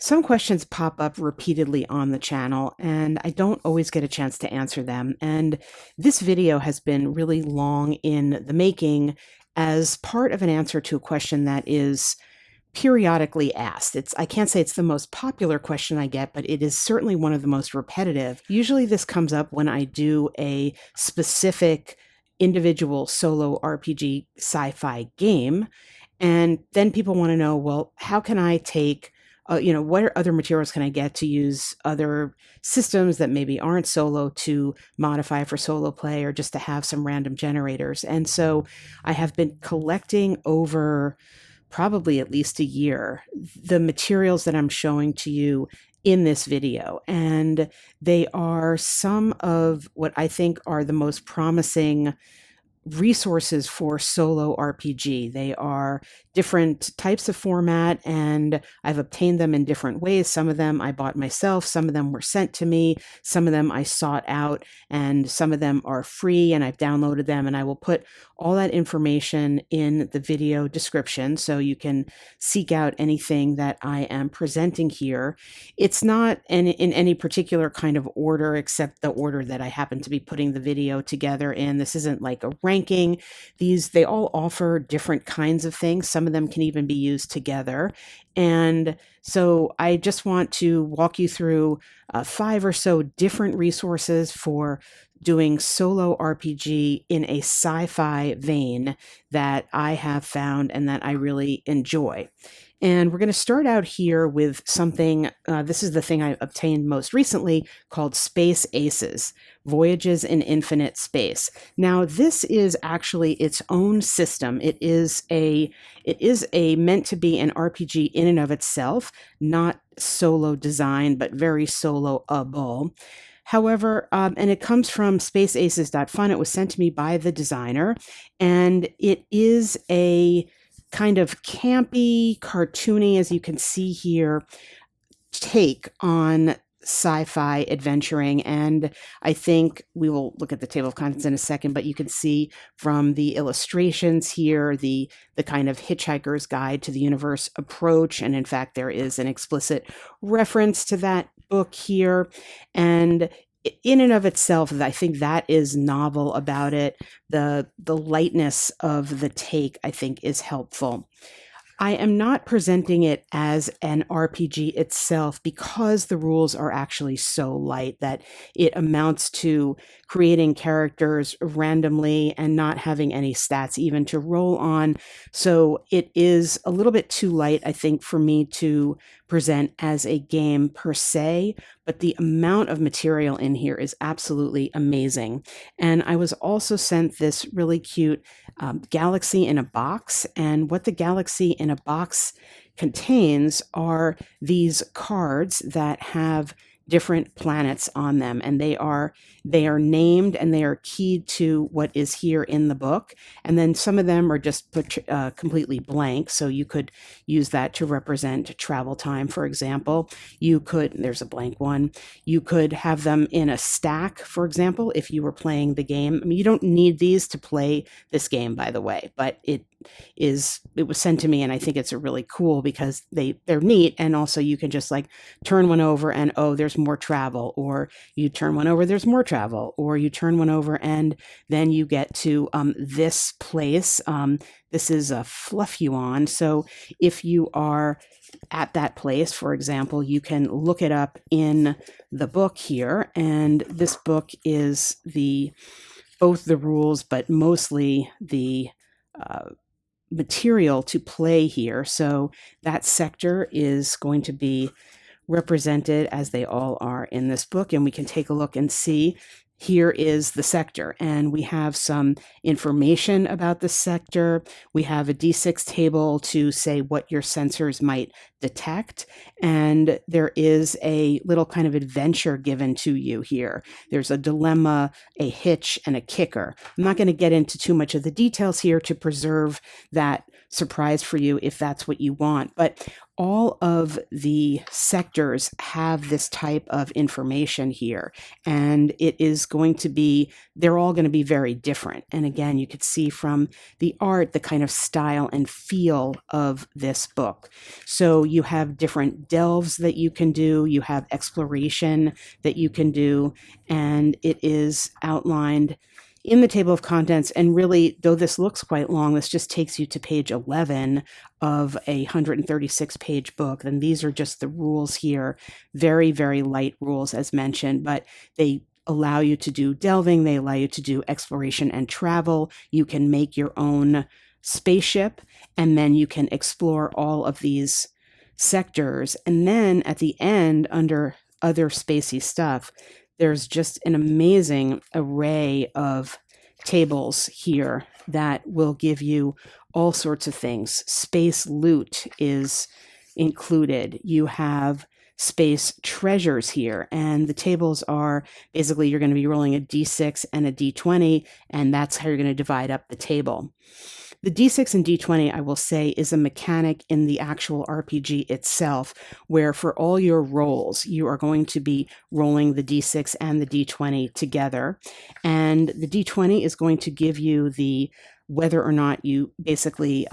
Some questions pop up repeatedly on the channel, and I don't always get a chance to answer them. And this video has been really long in the making as part of an answer to a question that is periodically asked. I can't say it's the most popular question I get, but it is certainly one of the most repetitive. Usually this comes up when I do a specific individual solo RPG sci-fi game, and then people want to know, well, how can I take what other materials can I get to use other systems that maybe aren't solo to modify for solo play or just to have some random generators? And so I have been collecting over probably at least a year the materials that I'm showing to you in this video. And they are some of what I think are the most promising resources for solo RPG. They are different types of format, and I've obtained them in different ways. Some of them I bought myself, some of them were sent to me, some of them I sought out, and some of them are free and I've downloaded them. And I will put all that information in the video description so you can seek out anything that I am presenting here. It's not in any particular kind of order except the order that I happen to be putting the video together in. This isn't like a ranking. They all offer different kinds of things. Some of them can even be used together. And so I just want to walk you through 5 or so different resources for doing solo RPG in a sci-fi vein that I have found and that I really enjoy. And we're going to start out here with something, this is the thing I obtained most recently, called Space Aces, Voyages in Infinite Space. Now, this is actually its own system. It is a meant to be an RPG in and of itself, not solo design, but very solo-able. However, and it comes from spaceaces.fun. It was sent to me by the designer, and it is a kind of campy, cartoony, as you can see here, take on sci-fi adventuring. And I think we will look at the table of contents in a second, but you can see from the illustrations here, the kind of Hitchhiker's Guide to the Universe approach. And in fact, there is an explicit reference to that book here. And in and of itself, I think that is novel about it. The lightness of the take, I think, is helpful. I am not presenting it as an RPG itself because the rules are actually so light that it amounts to creating characters randomly and not having any stats even to roll on. So it is a little bit too light, I think, for me to present as a game per se, but the amount of material in here is absolutely amazing. And I was also sent this really cute Galaxy in a Box, and what the Galaxy in a Box contains are these cards that have different planets on them, and they are named and they are keyed to what is here in the book. And then some of them are just completely blank, so you could use that to represent travel time, for example. There's a blank one. You could have them in a stack, for example, if you were playing the game. I mean, you don't need these to play this game, by the way, but it was sent to me, and I think it's really cool because they're neat. And also you can just like turn one over and, oh, there's more travel, or you turn one over, there's more travel, or you turn one over and then you get to this place. This is a Fluffeuon. So if you are at that place, for example, you can look it up in the book here. And this book is both the rules, but mostly the material to play here. So that sector is going to be represented as they all are in this book, and we can take a look and see. Here is the sector, and we have some information about the sector. We have a D6 table to say what your sensors might detect, and there is a little kind of adventure given to you here. There's a dilemma, a hitch, and a kicker. I'm not going to get into too much of the details here to preserve that surprise for you if that's what you want, but all of the sectors have this type of information here, and it is going to be, they're all going to be very different. And again, you could see from the art the kind of style and feel of this book. So you have different delves that you can do, you have exploration that you can do, and it is outlined in the table of contents. And really, though this looks quite long, this just takes you to page 11 of a 136 page book. Then these are just the rules here. Very, very light rules, as mentioned, but they allow you to do delving. They allow you to do exploration and travel. You can make your own spaceship, and then you can explore all of these sectors. And then at the end, under other spacey stuff, there's just an amazing array of tables here that will give you all sorts of things. Space loot is included. You have space treasures here, and the tables are basically, you're going to be rolling a d6 and a d20, and that's how you're going to divide up the table. The D6 and D20, I will say, is a mechanic in the actual RPG itself, where for all your rolls, you are going to be rolling the D6 and the D20 together. And the D20 is going to give you the whether or not you basically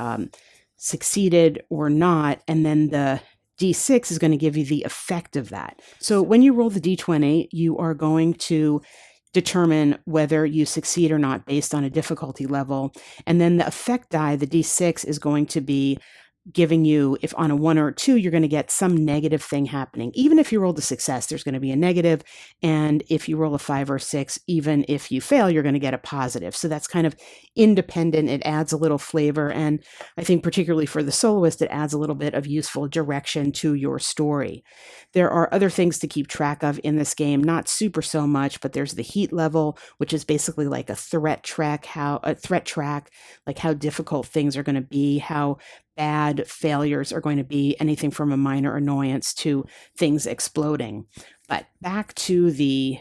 succeeded or not, and then the D6 is going to give you the effect of that. So when you roll the D20, you are going to determine whether you succeed or not based on a difficulty level. And then the effect die, the D6, is going to be giving you, if on a 1 or a 2, you're going to get some negative thing happening. Even if you rolled a success, there's going to be a negative. And if you roll a 5 or 6, even if you fail, you're going to get a positive. So that's kind of independent. It adds a little flavor. And I think particularly for the soloist, it adds a little bit of useful direction to your story. There are other things to keep track of in this game, not super so much, but there's the heat level, which is basically like a threat track, like how difficult things are going to be, how bad failures are going to be, anything from a minor annoyance to things exploding. But back to the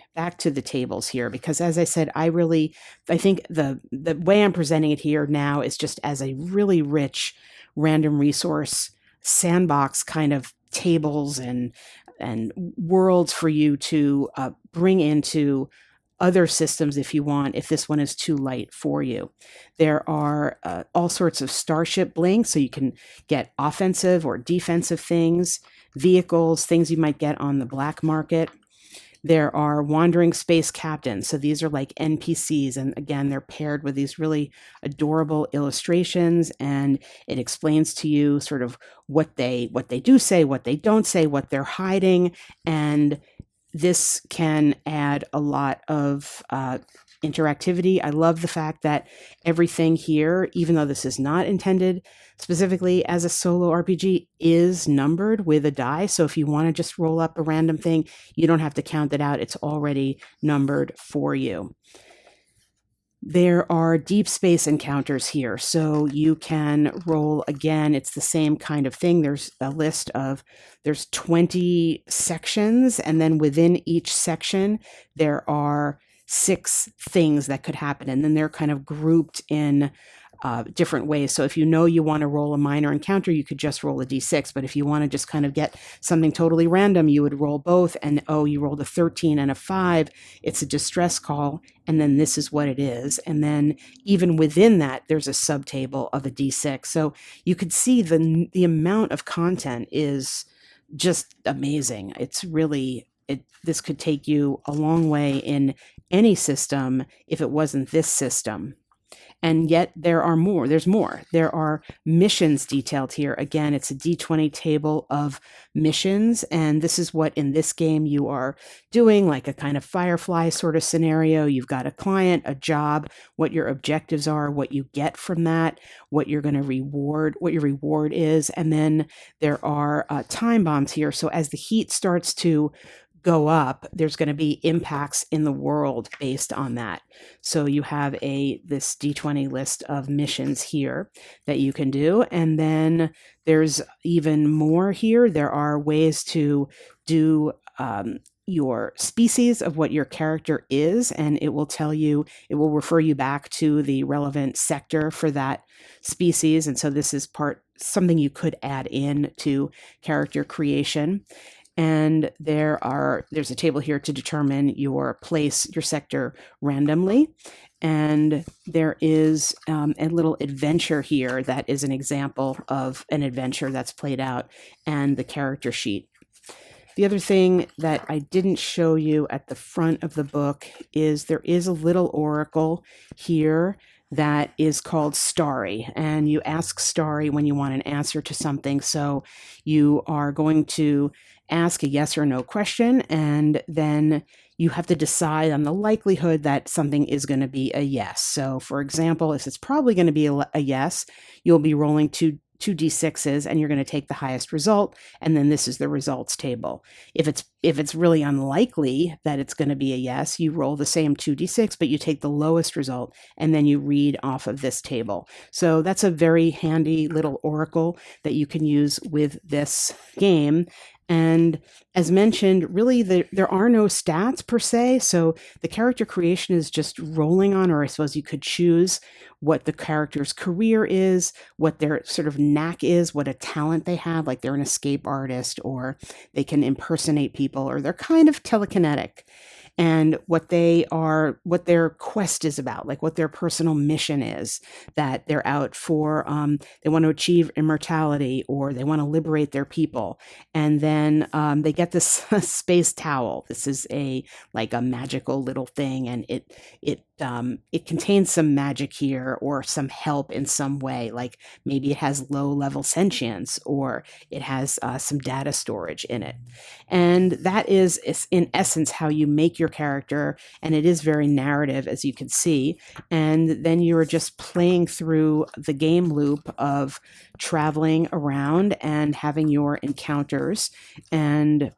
tables here, because as I said, I think the way I'm presenting it here now is just as a really rich random resource sandbox kind of tables and worlds for you to bring into other systems if you want, if this one is too light for you. There are all sorts of starship blinks, so you can get offensive or defensive things, vehicles, things you might get on the black market. There are wandering space captains. So these are like NPCs. And again, they're paired with these really adorable illustrations. And it explains to you sort of what they do say, what they don't say, what they're hiding. And this can add a lot of interactivity. I love the fact that everything here, even though this is not intended specifically as a solo RPG, is numbered with a die. So if you want to just roll up a random thing, you don't have to count it out. It's already numbered for you. There are deep space encounters here, so you can roll again. It's the same kind of thing. There's a list of, there's 20 sections, and then within each section, there are 6 things that could happen, and then they're kind of grouped in different ways. So if you know you want to roll a minor encounter, you could just roll a d6. But if you want to just kind of get something totally random, you would roll both. And you rolled a 13 and a 5. It's a distress call. And then this is what it is. And then even within that, there's a subtable of a d6. So you could see the amount of content is just amazing. It's really, this could take you a long way in any system if it wasn't this system. And yet there are more. There's more. There are missions detailed here. Again, it's a D20 table of missions. And this is what in this game you are doing, like a kind of Firefly sort of scenario. You've got a client, a job, what your objectives are, what you get from that, what you're going to reward, what your reward is. And then there are time bombs here. So as the heat starts to go up, there's going to be impacts in the world based on that. So you have this D20 list of missions here that you can do. And then there's even more here. There are ways to do your species of what your character is, and it will tell you, it will refer you back to the relevant sector for that species. And so this is part something you could add in to character creation. And there's a table here to determine your place, your sector randomly. And there is a little adventure here that is an example of an adventure that's played out, and the character sheet. The other thing that I didn't show you at the front of the book is there is a little oracle here that is called Starry, and you ask Starry when you want an answer to something. So you are going to ask a yes or no question, and then you have to decide on the likelihood that something is going to be a yes. So for example, if it's probably going to be a yes, you'll be rolling two 2d6s, and you're going to take the highest result, and then this is the results table. If it's really unlikely that it's going to be a yes, you roll the same 2d6, but you take the lowest result, and then you read off of this table. So that's a very handy little oracle that you can use with this game. And as mentioned, really there are no stats per se, so the character creation is just rolling on, or I suppose you could choose what the character's career is, what their sort of knack is, what a talent they have, like they're an escape artist, or they can impersonate people, or they're kind of telekinetic. And what their quest is about, like what their personal mission is, that they're out for, they want to achieve immortality, or they want to liberate their people. And then they get this space towel. This is like a magical little thing, and it contains some magic here, or some help in some way, like maybe it has low level sentience, or it has some data storage in it. And that is in essence how you make your character, and it is very narrative, as you can see. And then you're just playing through the game loop of traveling around and having your encounters, and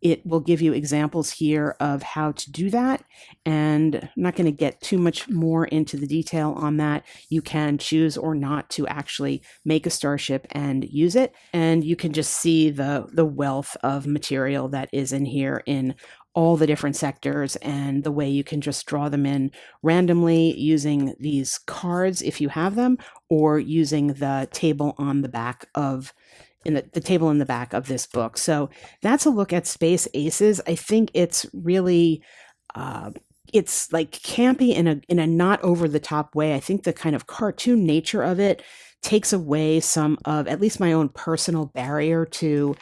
it will give you examples here of how to do that. And I'm not going to get too much more into the detail on that. You can choose or not to actually make a starship and use it. And you can just see the wealth of material that is in here in all the different sectors, and the way you can just draw them in randomly using these cards if you have them, or using the table on the back of the table in the back of this book. So that's a look at Space Aces. I think it's really it's like campy in a not over the top way. I think the kind of cartoon nature of it takes away some of at least my own personal barrier to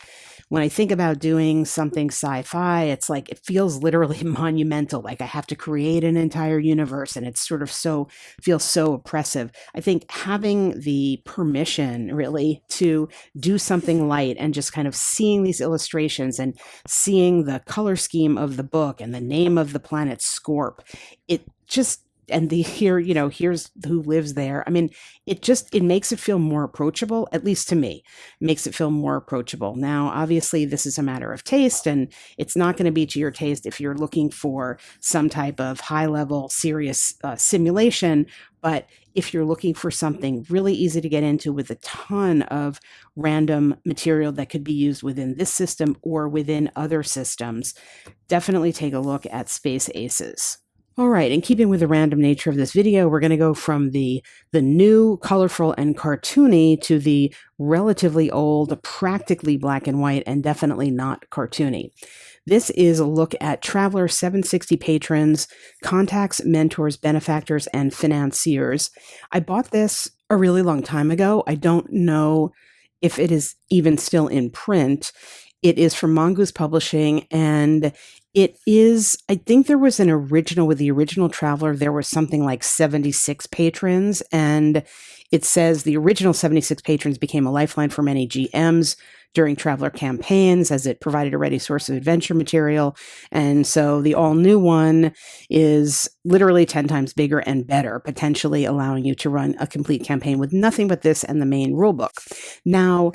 when I think about doing something sci-fi. It's like it feels literally monumental, like I have to create an entire universe, and it's sort of feels so oppressive. I think having the permission really to do something light, and just kind of seeing these illustrations and seeing the color scheme of the book and the name of the planet Scorp, it just, and here's who lives there. I mean, it makes it feel more approachable, at least to me. It makes it feel more approachable. Now, obviously, this is a matter of taste, and it's not going to be to your taste if you're looking for some type of high-level, serious simulation. But if you're looking for something really easy to get into with a ton of random material that could be used within this system or within other systems, definitely take a look at Space Aces. All right, in keeping with the random nature of this video, we're going to go from the new, colorful, and cartoony to the relatively old, practically black and white, and definitely not cartoony. This is a look at Traveler 760 patrons, contacts, mentors, benefactors, and financiers. I bought this a really long time ago. I don't know if it is even still in print. It is from Mongoose Publishing, and it is, I think there was an original, with the original Traveler, there was something like 76 patrons, and it says the original 76 patrons became a lifeline for many GMs during Traveler campaigns, as it provided a ready source of adventure material. And so the all-new one is literally 10 times bigger and better, potentially allowing you to run a complete campaign with nothing but this and the main rulebook. Now,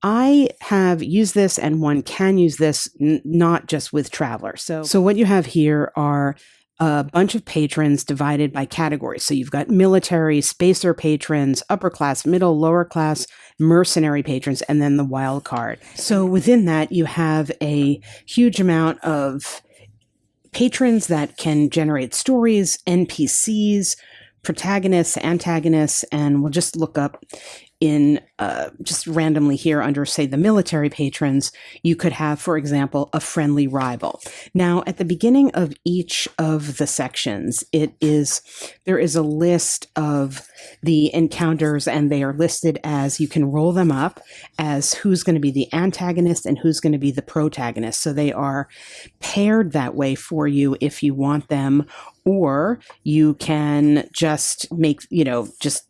I have used this, and one can use this not just with Traveler. So what you have here are a bunch of patrons divided by categories. So you've got military, spacer patrons, upper class, middle, lower class, mercenary patrons, and then the wild card. So within that, you have a huge amount of patrons that can generate stories, NPCs, protagonists, antagonists, and we'll just look up in just randomly here under, say, the military patrons, you could have, for example, a friendly rival. Now, at the beginning of each of the sections, there is a list of the encounters, and they are listed as, you can roll them up as who's going to be the antagonist and who's going to be the protagonist. So they are paired that way for you if you want them, or you can just make, just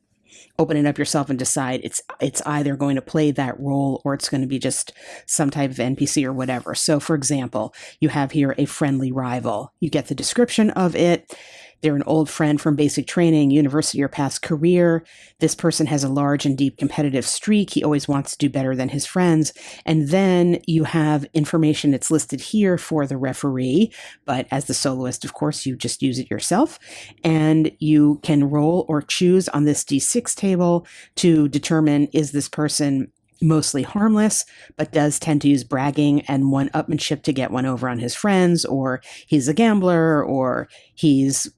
open it up yourself and decide it's either going to play that role or it's going to be just some type of NPC or whatever. So for example, you have here a friendly rival. You get the description of it. They're an old friend from basic training, university, or past career. This person has a large and deep competitive streak. He always wants to do better than his friends. And then you have information that's listed here for the referee. But as the soloist, of course, you just use it yourself. And you can roll or choose on this D6 table to determine, is this person mostly harmless, but does tend to use bragging and one-upmanship to get one over on his friends, or he's a gambler, or he's,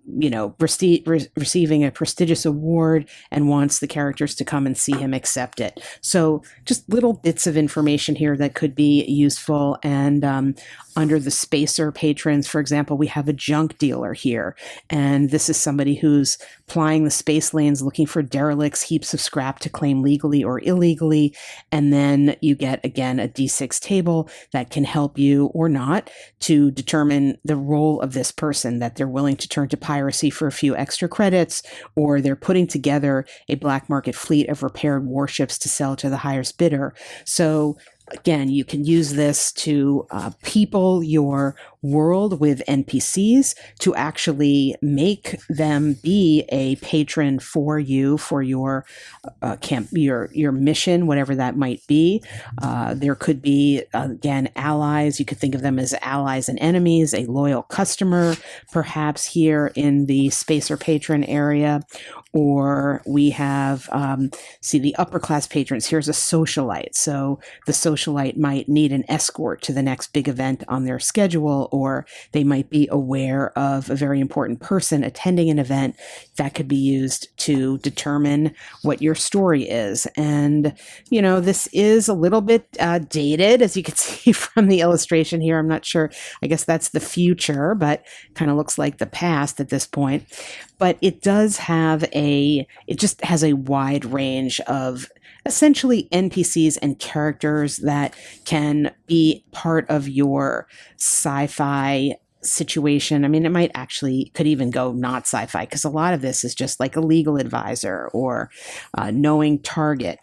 receiving a prestigious award and wants the characters to come and see him accept it. So just little bits of information here that could be useful. And under the spacer patrons, for example, we have a junk dealer here. And this is somebody who's plying the space lanes looking for derelicts, heaps of scrap to claim legally or illegally. And then you get, again, a D6 table that can help you or not to determine the role of this person, that they're willing to turn to piracy for a few extra credits, or they're putting together a black market fleet of repaired warships to sell to the highest bidder. So again, you can use this to people your world with NPCs, to actually make them be a patron for you, for your your mission, whatever that might be. There could be, again, allies. You could think of them as allies and enemies, a loyal customer, perhaps here in the spacer patron area. Or we have, see, the upper class patrons. Here's a socialite. So the socialite might need an escort to the next big event on their schedule, or they might be aware of a very important person attending an event. That could be used to determine what your story is. And, this is a little bit dated, as you can see from the illustration here. I'm not sure. I guess that's the future, but kind of looks like the past at this point. But it does have it just has a wide range of essentially NPCs and characters that can be part of your sci-fi situation. I mean, could even go not sci-fi, because a lot of this is just like a legal advisor or knowing target.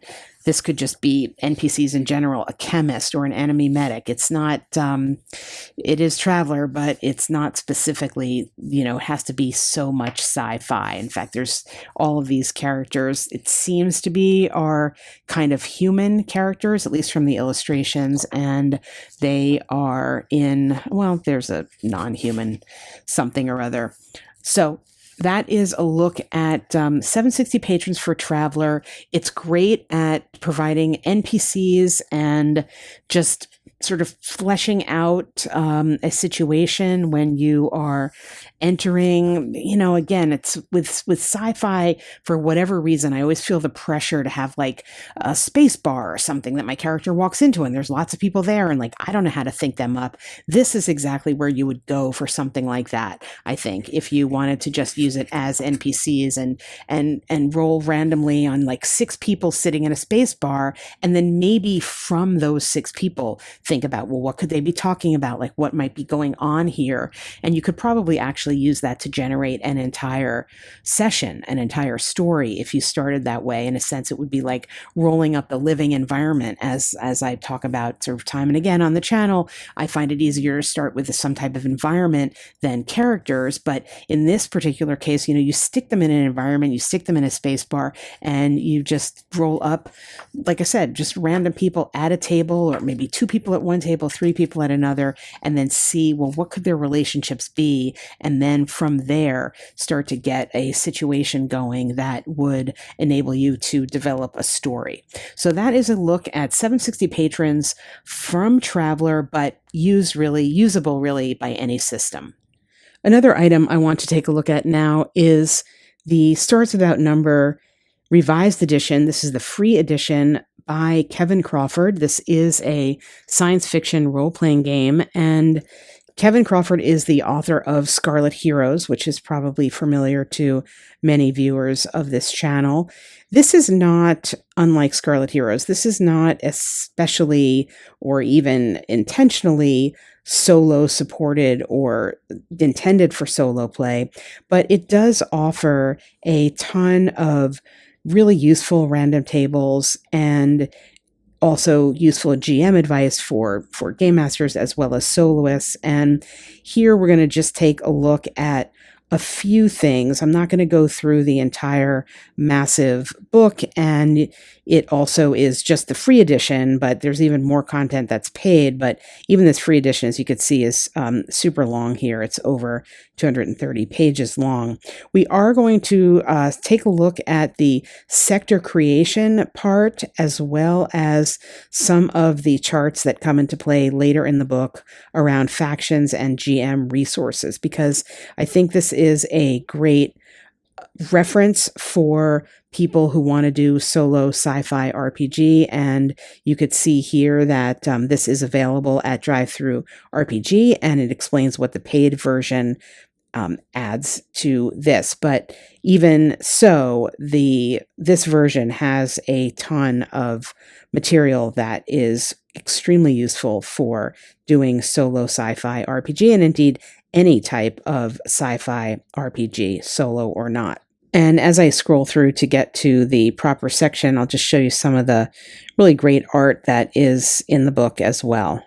This could just be NPCs in general, a chemist or an enemy medic. It's not, it is Traveler, but it's not specifically, it has to be so much sci-fi. In fact, there's all of these characters, it seems to be, are kind of human characters, at least from the illustrations. And they are there's a non-human something or other. So that is a look at 760 patrons for Traveler. It's great at providing NPCs and just sort of fleshing out a situation when you are entering, again, it's with sci-fi, for whatever reason, I always feel the pressure to have like a space bar or something that my character walks into, and there's lots of people there, and like, I don't know how to think them up. This is exactly where you would go for something like that, I think, if you wanted to just use it as NPCs and roll randomly on like 6 people sitting in a space bar, and then maybe from those 6 people, think about, well, what could they be talking about? Like, what might be going on here? And you could probably actually use that to generate an entire session, an entire story. If you started that way, in a sense, it would be like rolling up the living environment. As I talk about sort of time and again on the channel, I find it easier to start with some type of environment than characters. But in this particular case, you stick them in an environment, you stick them in a space bar, and you just roll up, like I said, just random people at a table, or maybe 2 people at one table, 3 people at another, and then see, well, what could their relationships be? And then from there, start to get a situation going that would enable you to develop a story. So that is a look at 760 patrons from Traveler, but usable really by any system. Another item I want to take a look at now is the Stars Without Number revised edition. This is the free edition by Kevin Crawford. This is a science fiction role-playing game, and Kevin Crawford is the author of Scarlet Heroes, which is probably familiar to many viewers of this channel. This is not unlike Scarlet Heroes. This is not especially or even intentionally solo supported or intended for solo play, but it does offer a ton of really useful random tables and also useful GM advice for game masters as well as soloists. And here we're going to just take a look at a few things. I'm not going to go through the entire massive book, and it also is just the free edition, but there's even more content that's paid. But even this free edition, as you can see, is super long here. It's over 230 pages long. We are going to take a look at the sector creation part, as well as some of the charts that come into play later in the book around factions and GM resources, because I think this is a great reference for people who want to do solo sci-fi RPG. And you could see here that this is available at Drive-Thru RPG, and it explains what the paid version adds to this. But even so, this version has a ton of material that is extremely useful for doing solo sci-fi RPG, and indeed any type of sci-fi RPG, solo or not. And as I scroll through to get to the proper section, I'll just show you some of the really great art that is in the book as well.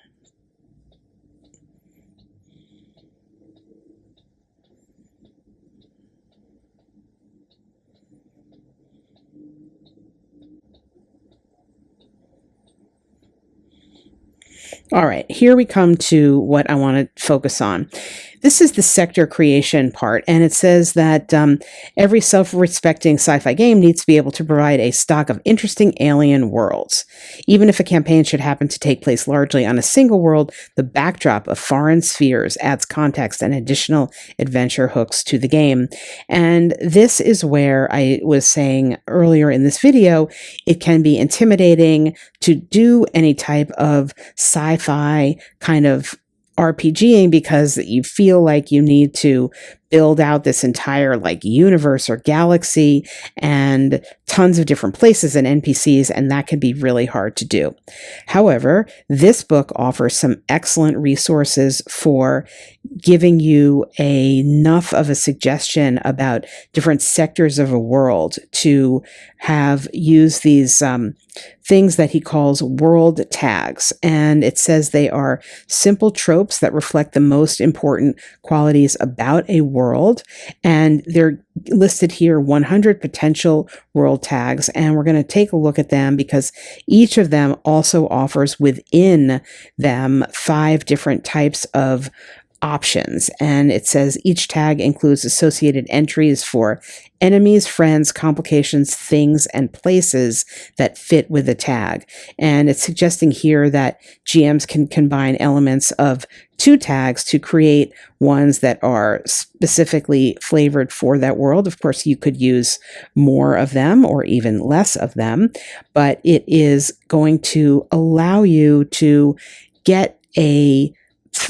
All right, here we come to what I want to focus on. This is the sector creation part, and it says that every self-respecting sci-fi game needs to be able to provide a stock of interesting alien worlds. Even if a campaign should happen to take place largely on a single world, the backdrop of foreign spheres adds context and additional adventure hooks to the game. And this is where I was saying earlier in this video, it can be intimidating to do any type of sci-fi kind of RPGing, because you feel like you need to build out this entire universe or galaxy and tons of different places and NPCs, and that can be really hard to do. However, this book offers some excellent resources for giving you enough of a suggestion about different sectors of a world to have use these things that he calls world tags. And it says they are simple tropes that reflect the most important qualities about a world. And they're listed here 100 potential world tags. And we're going to take a look at them because each of them also offers within them 5 different types of options. And it says each tag includes associated entries for enemies, friends, complications, things, and places that fit with the tag. And it's suggesting here that GMs can combine elements of 2 tags to create ones that are specifically flavored for that world. Of course, you could use more of them or even less of them, but it is going to allow you to get a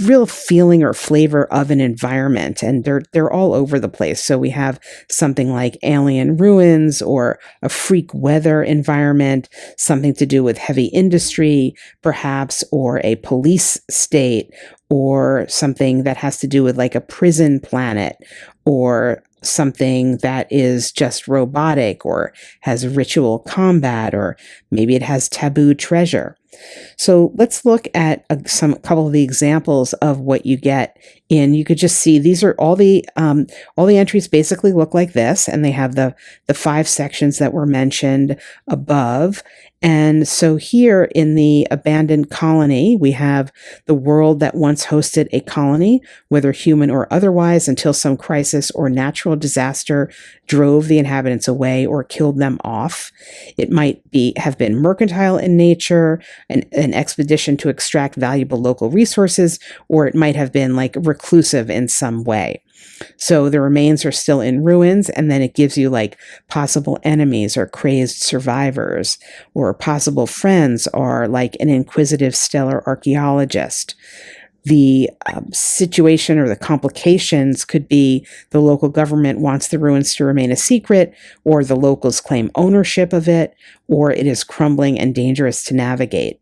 real feeling or flavor of an environment, and they're all over the place. So we have something like alien ruins or a freak weather environment, something to do with heavy industry, perhaps, or a police state, or something that has to do with a prison planet, or something that is just robotic or has ritual combat, or maybe it has taboo treasure. So let's look at a couple of the examples of what you get in. You could just see these are all the entries basically look like this, and they have the 5 sections that were mentioned above. And so here in the abandoned colony, we have the world that once hosted a colony, whether human or otherwise, until some crisis or natural disaster drove the inhabitants away or killed them off. It might have been mercantile in nature, an expedition to extract valuable local resources, or it might have been reclusive in some way. So the remains are still in ruins, and then it gives you like possible enemies or crazed survivors, or possible friends are like an inquisitive stellar archaeologist. The situation or the complications could be the local government wants the ruins to remain a secret, or the locals claim ownership of it, or it is crumbling and dangerous to navigate.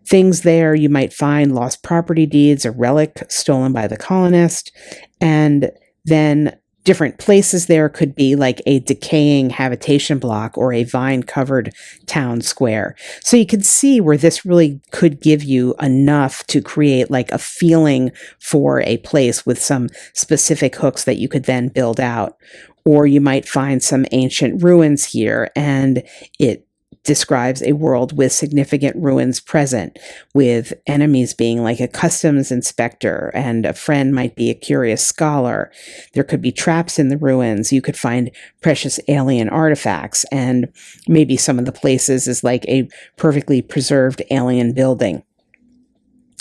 Things there, you might find lost property deeds, a relic stolen by the colonist, and then different places there could be like a decaying habitation block or a vine-covered town square. So you could see where this really could give you enough to create like a feeling for a place with some specific hooks that you could then build out. Or you might find some ancient ruins here, and it describes a world with significant ruins present, with enemies being like a customs inspector, and a friend might be a curious scholar. There could be traps in the ruins. You could find precious alien artifacts, and maybe some of the places is like a perfectly preserved alien building.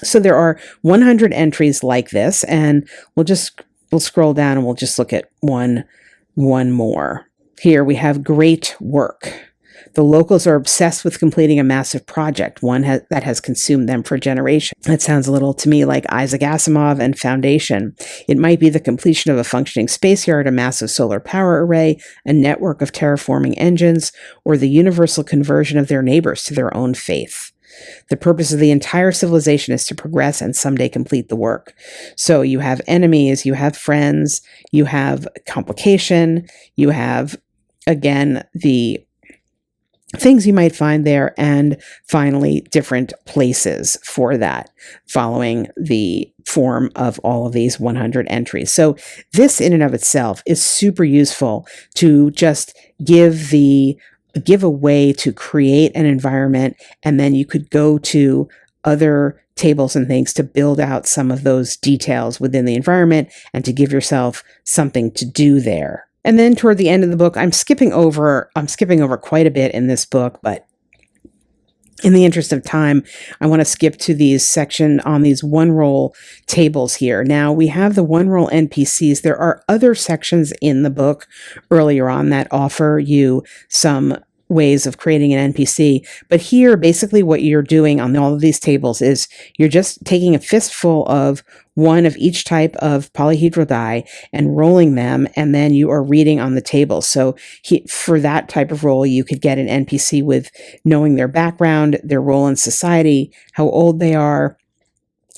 So there are 100 entries like this, and we'll scroll down and we'll just look at one more. Here we have great work. The locals are obsessed with completing a massive project, one that has consumed them for generations. That sounds a little to me like Isaac Asimov and Foundation. It might be the completion of a functioning space yard, a massive solar power array, a network of terraforming engines, or the universal conversion of their neighbors to their own faith. The purpose of the entire civilization is to progress and someday complete the work. So you have enemies, you have friends, you have complication, you have, again, the things you might find there, and finally different places for that, following the form of all of these 100 entries. So this in and of itself is super useful to just give a way to create an environment, and then you could go to other tables and things to build out some of those details within the environment and to give yourself something to do there. And then toward the end of the book, I'm skipping over quite a bit in this book, but in the interest of time, I want to skip to these section on these one roll tables here. Now we have the one roll NPCs. There are other sections in the book earlier on that offer you some ways of creating an NPC. But here, basically what you're doing on all of these tables is you're just taking a fistful of one of each type of polyhedral die and rolling them, and then you are reading on the table. So for that type of roll, you could get an NPC with knowing their background, their role in society, how old they are,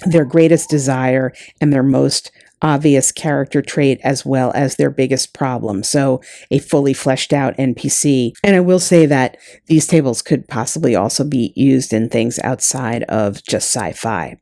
their greatest desire, and their most obvious character trait, as well as their biggest problem. So a fully fleshed out NPC. And I will say that these tables could possibly also be used in things outside of just sci-fi.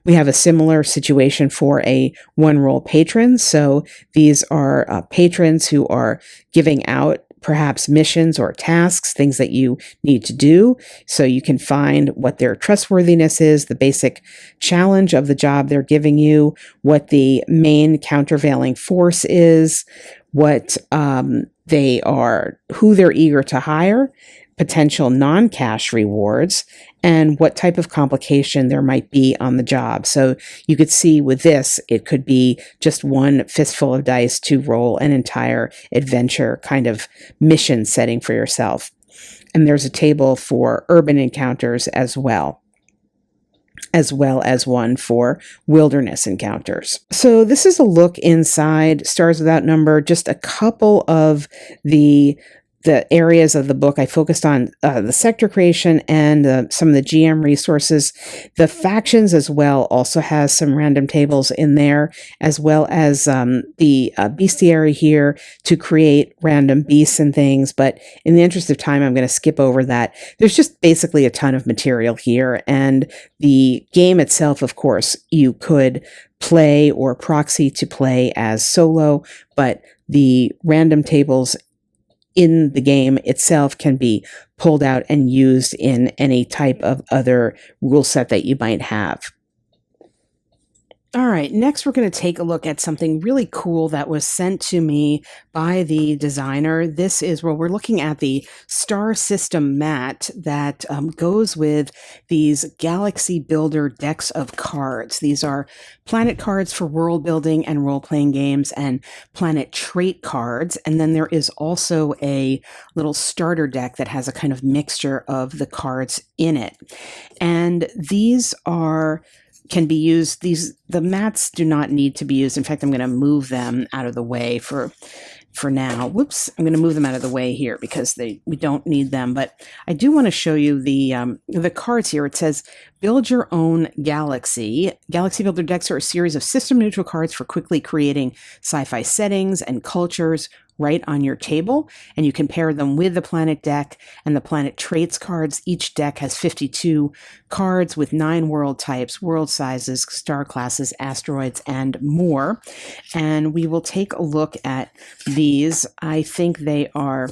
We have a similar situation for a one roll patron. So these are patrons who are giving out perhaps missions or tasks, things that you need to do. So you can find what their trustworthiness is, the basic challenge of the job they're giving you, what the main countervailing force is, what they are, who they're eager to hire, potential non-cash rewards, and what type of complication there might be on the job. So you could see with this, it could be just one fistful of dice to roll an entire adventure kind of mission setting for yourself. And there's a table for urban encounters as well as one for wilderness encounters. So this is a look inside Stars Without Number, just a couple of the areas of the book. I focused on the sector creation and some of the GM resources. The factions as well also has some random tables in there, as well as the bestiary here to create random beasts and things. But in the interest of time, I'm going to skip over that. There's just basically a ton of material here. And the game itself, of course, you could play or proxy to play as solo, but the random tables in the game itself can be pulled out and used in any type of other rule set that you might have. All right, next we're going to take a look at something really cool that was sent to me by the designer. This is where we're looking at the star system mat that goes with these Galaxy Builder decks of cards. These are planet cards for world building and role-playing games and planet trait cards. And then there is also a little starter deck that has a kind of mixture of the cards in it. And these can be used. The mats do not need to be used. In fact, I'm going to move them out of the way for now. Whoops, I'm going to move them out of the way here because we don't need them. But I do want to show you the cards here. It says, build your own galaxy. Galaxy Builder decks are a series of system-neutral cards for quickly creating sci-fi settings and cultures right on your table, and you can pair them with the planet deck and the planet traits cards. Each deck has 52 cards with 9 world types, world sizes, star classes, asteroids, and more. And we will take a look at these. I think they are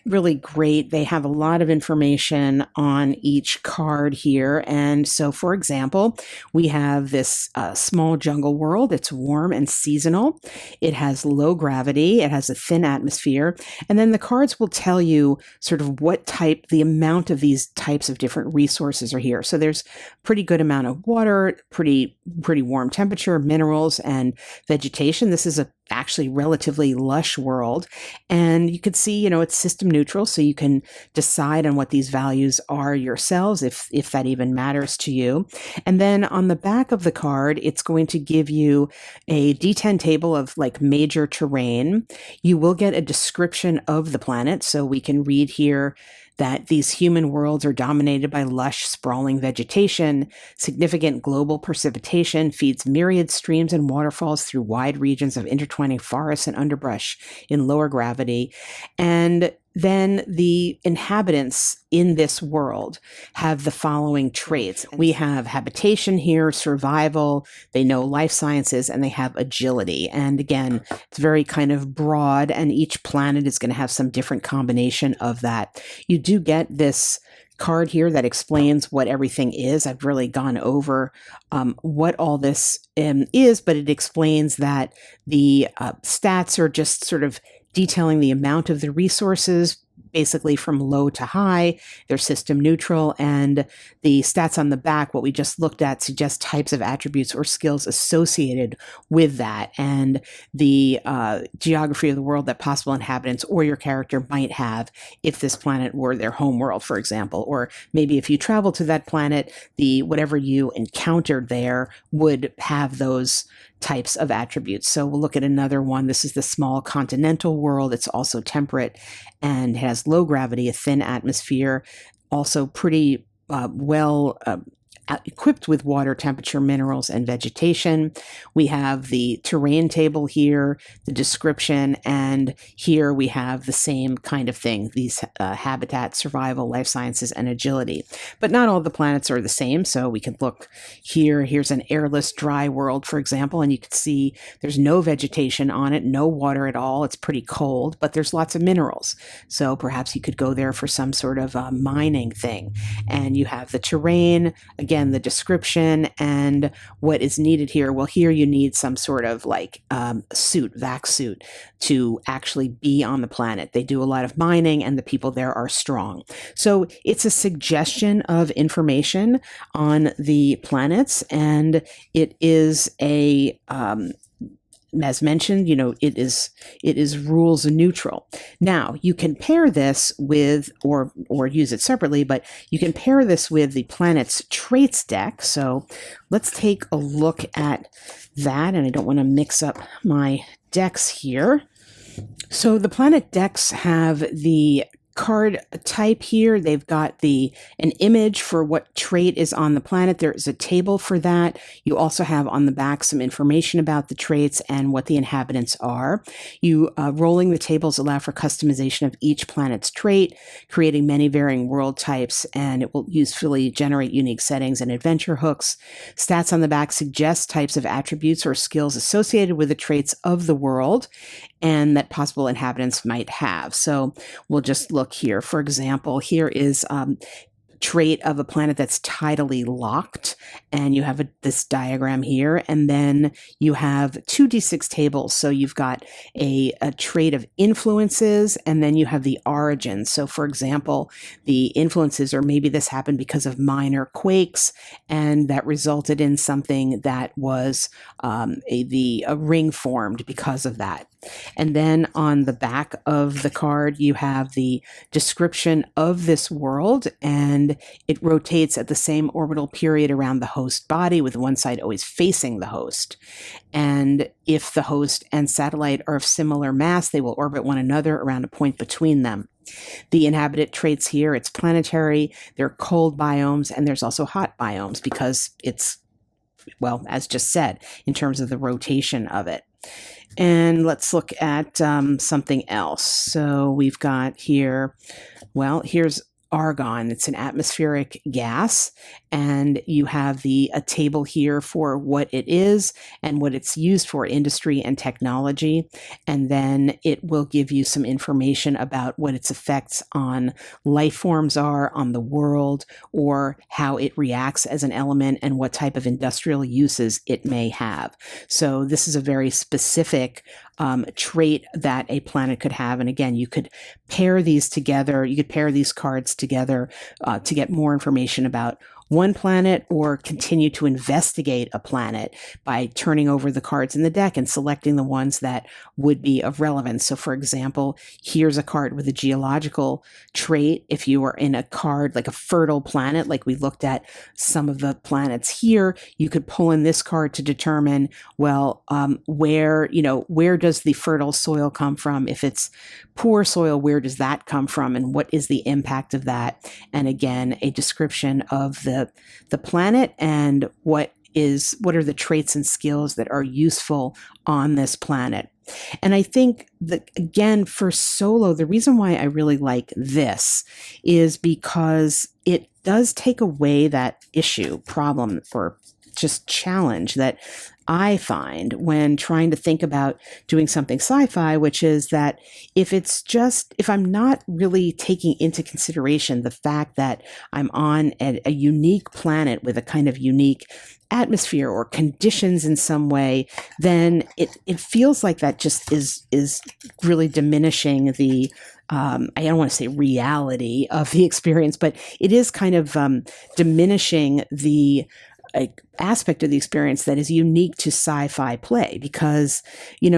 really great. They have a lot of information on each card here. And so, for example, we have this small jungle world. It's warm and seasonal. It has low gravity. It has a thin atmosphere. And then the cards will tell you sort of the amount of these types of different resources are here. So there's pretty good amount of water, pretty warm temperature, minerals, and vegetation. This is a actually relatively lush world. And you could see, it's system neutral, so you can decide on what these values are yourselves, if that even matters to you. And then on the back of the card, it's going to give you a D10 table of like major terrain. You will get a description of the planet, so we can read here that these human worlds are dominated by lush, sprawling vegetation. Significant global precipitation feeds myriad streams and waterfalls through wide regions of intertwining forests and underbrush in lower gravity. And then the inhabitants in this world have the following traits. We have habitation here, survival, they know life sciences, and they have agility. And again, it's very kind of broad, and each planet is going to have some different combination of that. You do get this card here that explains what everything is. I've really gone over what all this is, but it explains that the stats are just sort of detailing the amount of the resources, basically from low to high. They're system neutral, and the stats on the back, what we just looked at, suggest types of attributes or skills associated with that, and the geography of the world that possible inhabitants or your character might have if this planet were their home world, for example. Or maybe if you travel to that planet, whatever you encountered there would have those types of attributes. So we'll look at another one. This is the small continental world. It's also temperate and has low gravity, a thin atmosphere, also pretty well equipped with water, temperature, minerals, and vegetation. We have the terrain table here, the description, and here we have the same kind of thing, these habitat, survival, life sciences, and agility. But not all the planets are the same, so we can look here. Here's an airless, dry world, for example, and you can see there's no vegetation on it, no water at all. It's pretty cold, but there's lots of minerals. So perhaps you could go there for some sort of mining thing. And you have the terrain, again, the description, and what is needed here. Well, here you need some sort of like vac suit to actually be on the planet. They do a lot of mining, and the people there are strong. So it's a suggestion of information on the planets, and it is as mentioned, it is rules neutral. Now, you can pair this with, or use it separately, but you can pair this with the planet's traits deck. So let's take a look at that. And I don't want to mix up my decks here. So the planet decks have the card type here. They've got an image for what trait is on the planet. There is a table for that. You also have on the back some information about the traits and what the inhabitants are. Rolling the tables allow for customization of each planet's trait, creating many varying world types, and it will usefully generate unique settings and adventure hooks. Stats on the back suggest types of attributes or skills associated with the traits of the world and that possible inhabitants might have. So we'll just look here. For example, here is trait of a planet that's tidally locked, and you have this diagram here, and then you have 2d6 tables. So you've got a trait of influences, and then you have the origins. So for example, the influences, or maybe this happened because of minor quakes, and that resulted in something that was a ring formed because of that. And then on the back of the card, you have the description of this world, and it rotates at the same orbital period around the host body, with one side always facing the host. And if the host and satellite are of similar mass, they will orbit one another around a point between them. The inhabited traits here, it's planetary, there are cold biomes, and there's also hot biomes because it's, well, as just said, in terms of the rotation of it. And let's look at something else. So we've got here, well, here's argon. It's an atmospheric gas, and you have a table here for what it is and what it's used for, industry and technology. And then it will give you some information about what its effects on life forms are, on the world, or how it reacts as an element and what type of industrial uses it may have. So this is a very specific trait that a planet could have. And again, you could pair these together. You could pair these cards together to get more information about one planet, or continue to investigate a planet by turning over the cards in the deck and selecting the ones that would be of relevance. So for example, here's a card with a geological trait. If you are in a card like a fertile planet, like we looked at some of the planets here, you could pull in this card to determine, well, where does the fertile soil come from? If it's poor soil, where does that come from, and what is the impact of that? And again, a description of the planet and what are the traits and skills that are useful on this planet. And I think that, again, for solo, the reason why I really like this is because it does take away that problem, or just challenge that I find when trying to think about doing something sci-fi, which is that if I'm not really taking into consideration the fact that I'm on a unique planet with a kind of unique atmosphere or conditions in some way, then it feels like that just is really diminishing the I don't want to say reality of the experience, but it is kind of diminishing the aspect of the experience that is unique to sci-fi play. Because,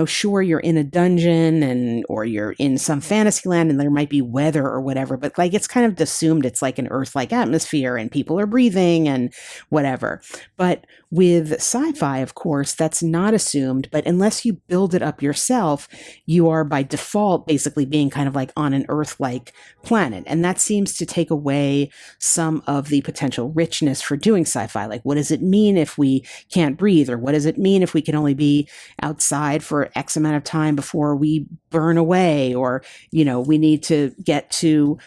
sure, you're in a dungeon or you're in some fantasy land and there might be weather or whatever, but like it's kind of assumed it's like an Earth-like atmosphere and people are breathing and whatever. But with sci-fi, of course, that's not assumed, but unless you build it up yourself, you are by default basically being kind of like on an Earth-like planet. And that seems to take away some of the potential richness for doing sci-fi. Like, what does it mean if we can't breathe? Or what does it mean if we can only be outside for X amount of time before we burn away? Or, we need to get to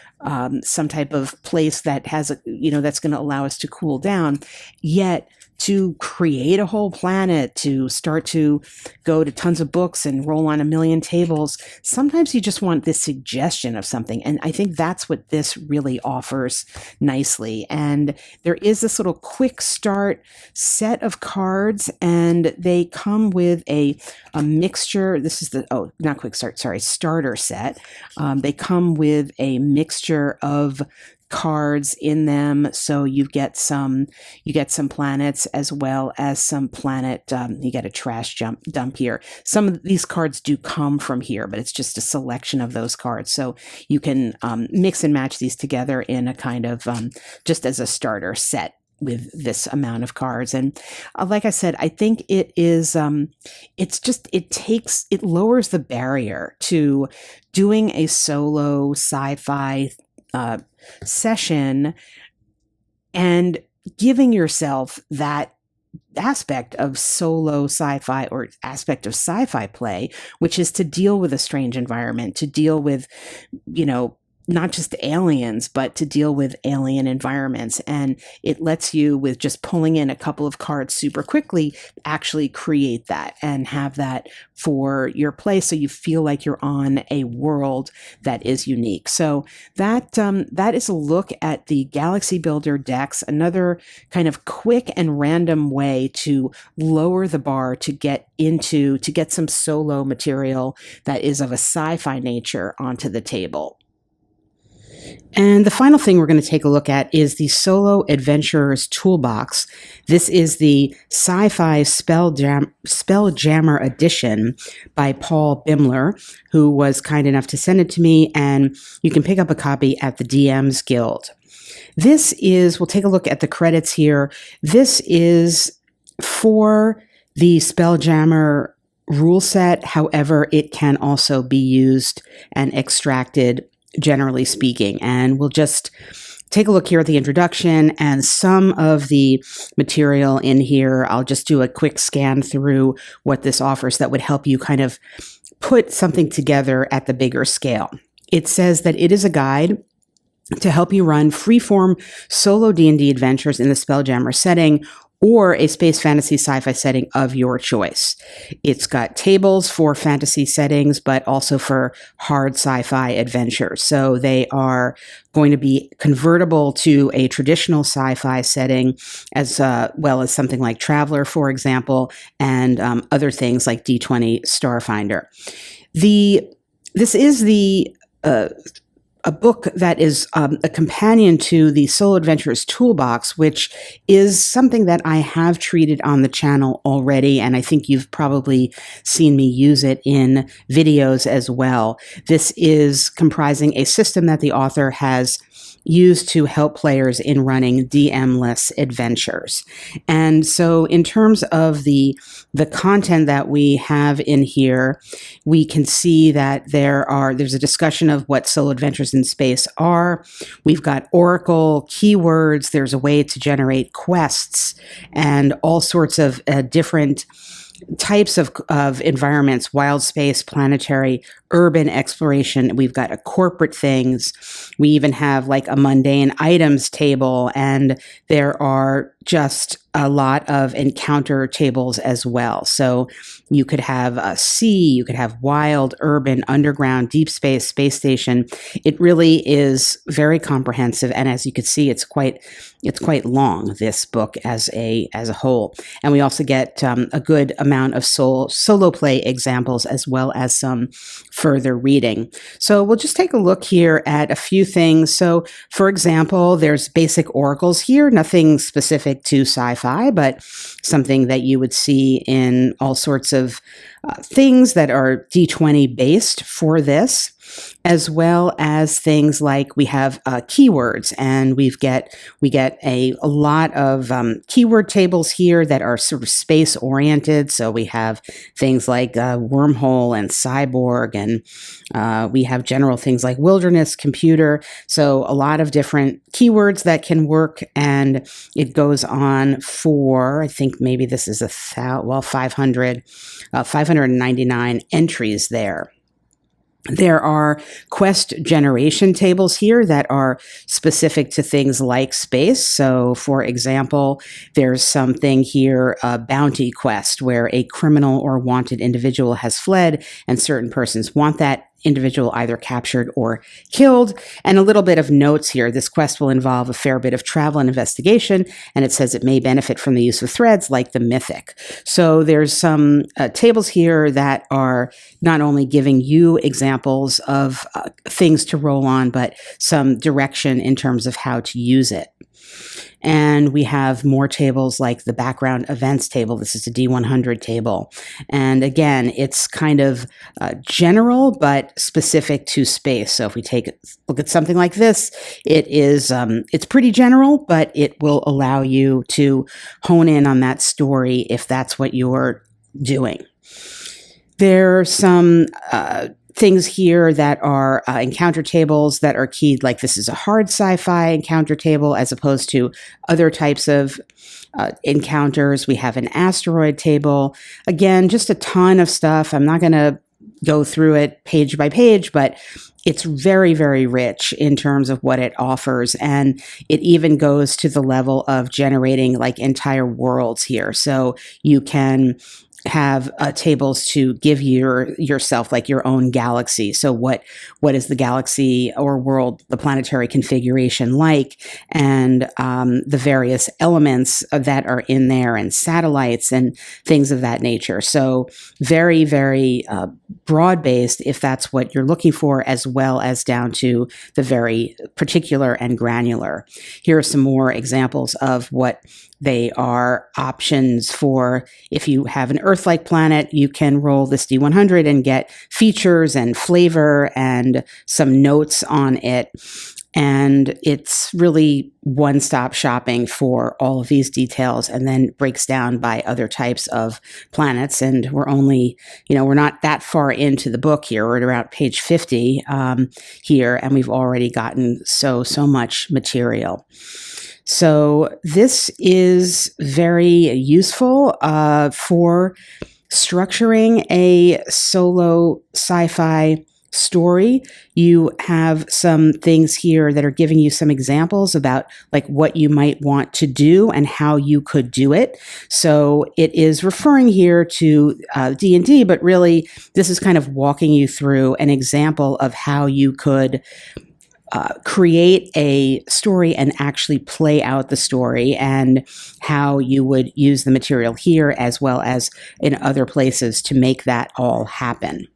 some type of place that has, that's going to allow us to cool down. Yet, to create a whole planet, to start to go to tons of books and roll on a million tables, sometimes you just want this suggestion of something. And I think that's what this really offers nicely. And there is this little quick start set of cards, and they come with a mixture. This is not quick start, sorry, starter set. They come with a mixture of cards in them, so you get some planets as well as some planet. You get a trash dump here. Some of these cards do come from here, but it's just a selection of those cards. So you can mix and match these together in a kind of just as a starter set with this amount of cards. And like I said, I think it is it lowers the barrier to doing a solo sci-fi session and giving yourself that aspect of solo sci-fi or aspect of sci-fi play, which is to deal with a strange environment, to deal with, not just aliens, but to deal with alien environments. And it lets you, with just pulling in a couple of cards super quickly, actually create that and have that for your play, so you feel like you're on a world that is unique. So that is a look at the Galaxy Builder decks, another kind of quick and random way to lower the bar to get some solo material that is of a sci-fi nature onto the table. And the final thing we're going to take a look at is the Solo Adventurer's Toolbox. This is the Sci-Fi Spelljammer Edition by Paul Bimler, who was kind enough to send it to me, and you can pick up a copy at the DM's Guild. We'll take a look at the credits here. This is for the Spelljammer rule set. However, it can also be used and extracted, generally speaking. And we'll just take a look here at the introduction and some of the material in here. I'll just do a quick scan through what this offers that would help you kind of put something together at the bigger scale. It says that it is a guide to help you run freeform solo D&D adventures in the Spelljammer setting or a space fantasy sci-fi setting of your choice. It's got tables for fantasy settings, but also for hard sci-fi adventures. So they are going to be convertible to a traditional sci-fi setting, as well as something like Traveler, for example, and other things like D20 Starfinder. This is a book that is a companion to the Solo Adventurer's Toolbox, which is something that I have treated on the channel already, and I think you've probably seen me use it in videos as well. This is comprising a system that the author has used to help players in running DM-less adventures. And so in terms of the content that we have in here, we can see that there's a discussion of what solo adventures in space are. We've got oracle keywords. There's a way to generate quests and all sorts of different types of environments: wild space, planetary, urban exploration. We've got a corporate things. We even have like a mundane items table, and there are just a lot of encounter tables as well. So you could have a sea, you could have wild, urban, underground, deep space, space station. It really is very comprehensive, and as you can see, it's quite long, this book as a whole. And we also get a good amount of solo play examples, as well as some further reading. So we'll just take a look here at a few things. So for example, there's basic oracles here, nothing specific to sci-fi, but something that you would see in all sorts of things that are D20 based for this, as well as things like we have keywords, and we get a lot of keyword tables here that are sort of space oriented. So we have things like wormhole and cyborg, and we have general things like wilderness, computer. So a lot of different keywords that can work, and it goes on for, I think maybe this is 599 entries there. There are quest generation tables here that are specific to things like space. So, for example, there's something here, a bounty quest, where a criminal or wanted individual has fled, and certain persons want that individual either captured or killed. And a little bit of notes here. This quest will involve a fair bit of travel and investigation, and it says it may benefit from the use of threads like the mythic. So there's some tables here that are not only giving you examples of things to roll on, but some direction in terms of how to use it. And we have more tables like the background events table. This is a D100 table. And again, it's kind of general, but specific to space. So if we take a look at something like this, it's pretty general, but it will allow you to hone in on that story if that's what you're doing. There are some things here that are encounter tables that are keyed, like this is a hard sci-fi encounter table as opposed to other types of encounters. We have an asteroid table. Again, just a ton of stuff. I'm not going to go through it page by page, but it's very, very rich in terms of what it offers. And it even goes to the level of generating like entire worlds here. So you can have tables to give yourself like your own galaxy. So what is the galaxy or world, the planetary configuration like, and the various elements that are in there, and satellites and things of that nature. So very, very broad based, if that's what you're looking for, as well as down to the very particular and granular. Here are some more examples of what they are options for. If you have an Earth-like planet, you can roll this D100 and get features and flavor and some notes on it. And it's really one-stop shopping for all of these details, and then breaks down by other types of planets. And we're only, we're not that far into the book here. We're at around page 50 here, and we've already gotten so much material. So this is very useful for structuring a solo sci-fi story. You have some things here that are giving you some examples about like what you might want to do and how you could do it. So it is referring here to D&D, but really this is kind of walking you through an example of how you could create a story and actually play out the story, and how you would use the material here as well as in other places to make that all happen.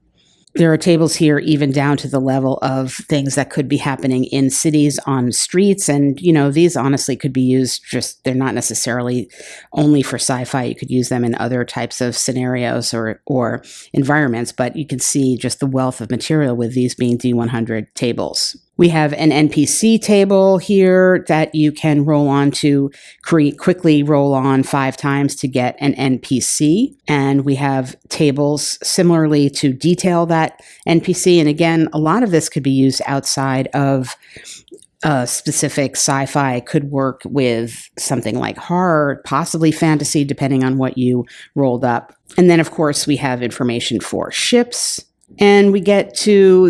There are tables here even down to the level of things that could be happening in cities on streets. And, these honestly could be used they're not necessarily only for sci-fi. You could use them in other types of scenarios or environments, but you can see just the wealth of material with these being D100 tables. We have an NPC table here that you can roll on to quickly roll on 5 times to get an NPC. And we have tables similarly to detail that NPC. And again, a lot of this could be used outside of specific sci-fi. It could work with something like horror, possibly fantasy, depending on what you rolled up. And then, of course, we have information for ships. And we get to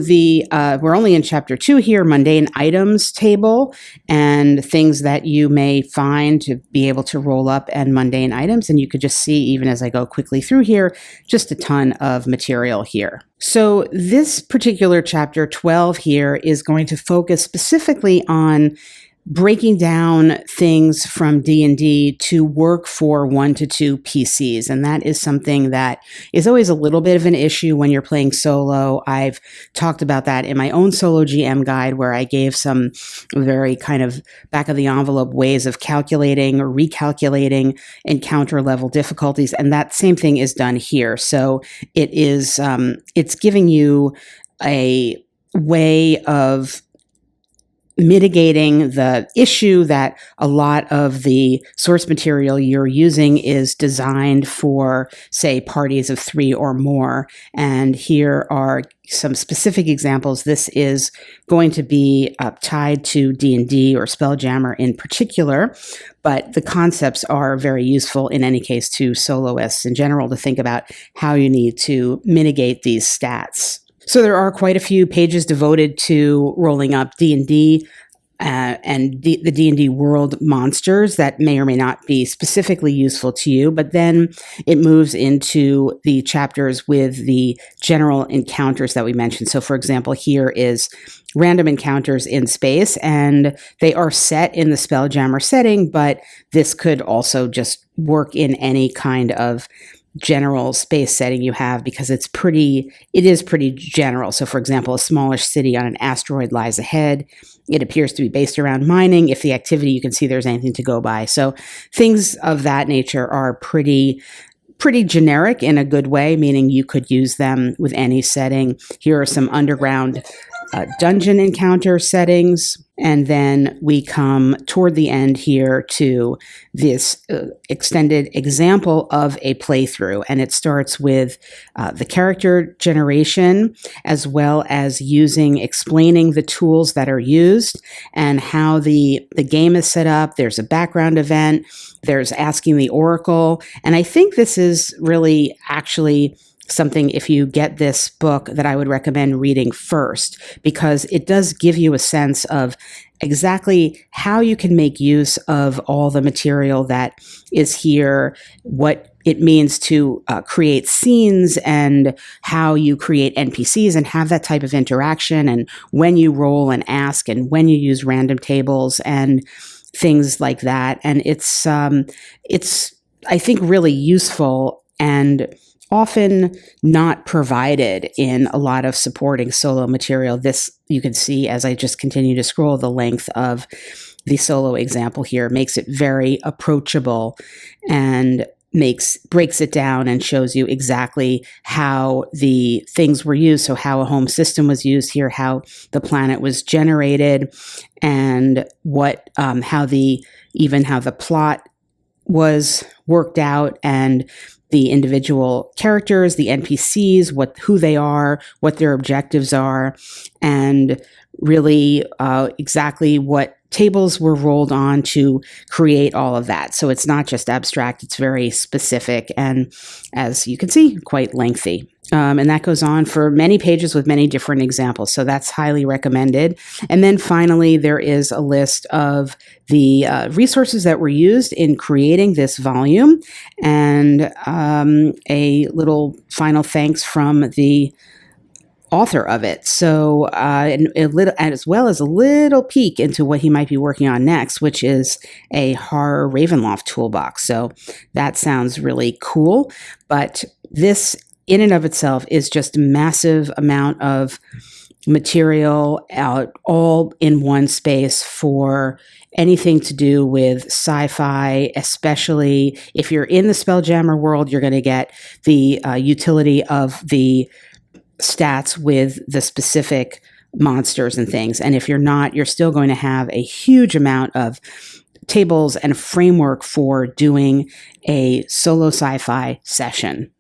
we're only in chapter 2 here, mundane items table, and things that you may find to be able to roll up and mundane items. And you could just see, even as I go quickly through here, just a ton of material here. So this particular chapter 12 here is going to focus specifically on breaking down things from D&D to work for 1 to 2 PCs. And that is something that is always a little bit of an issue when you're playing solo. I've talked about that in my own solo GM guide, where I gave some very kind of back of the envelope ways of calculating or recalculating encounter level difficulties. And that same thing is done here. So it is, it's giving you a way of mitigating the issue that a lot of the source material you're using is designed for, say, parties of 3 or more. And here are some specific examples. This is going to be tied to D&D or Spelljammer in particular, but the concepts are very useful in any case to soloists in general to think about how you need to mitigate these stats. So there are quite a few pages devoted to rolling up D&D and the D&D world monsters that may or may not be specifically useful to you, but then it moves into the chapters with the general encounters that we mentioned. So for example, here is random encounters in space, and they are set in the Spelljammer setting, but this could also just work in any kind of general space setting you have, because it is pretty general. So for example, a smallish city on an asteroid lies ahead. It appears to be based around mining. If the activity, you can see there's anything to go by. So things of that nature are pretty generic in a good way, meaning you could use them with any setting. Here are some underground dungeon encounter settings. And then we come toward the end here to this extended example of a playthrough. And it starts with the character generation, as well as explaining the tools that are used and how the game is set up. There's a background event. There's asking the oracle. And I think this is really actually something, if you get this book, that I would recommend reading first, because it does give you a sense of exactly how you can make use of all the material that is here, what it means to create scenes, and how you create NPCs and have that type of interaction, and when you roll and ask, and when you use random tables and things like that. And it's I think really useful and often not provided in a lot of supporting solo material. This, you can see as I just continue to scroll, the length of the solo example here makes it very approachable and breaks it down and shows you exactly how the things were used. So how a home system was used here, how the planet was generated, and what how the plot was worked out, and the individual characters, the NPCs, who they are, what their objectives are, and really exactly what tables were rolled on to create all of that. So it's not just abstract, it's very specific, and as you can see, quite lengthy. And that goes on for many pages with many different examples. So that's highly recommended. And then finally, there is a list of the resources that were used in creating this volume, and a little final thanks from the author of it. So, as well as a little peek into what he might be working on next, which is a horror Ravenloft toolbox. So that sounds really cool. But this, in and of itself, is just a massive amount of material out all in one space for anything to do with sci-fi, especially if you're in the Spelljammer world. You're going to get the utility of the stats with the specific monsters and things. And if you're not, you're still going to have a huge amount of tables and a framework for doing a solo sci-fi session.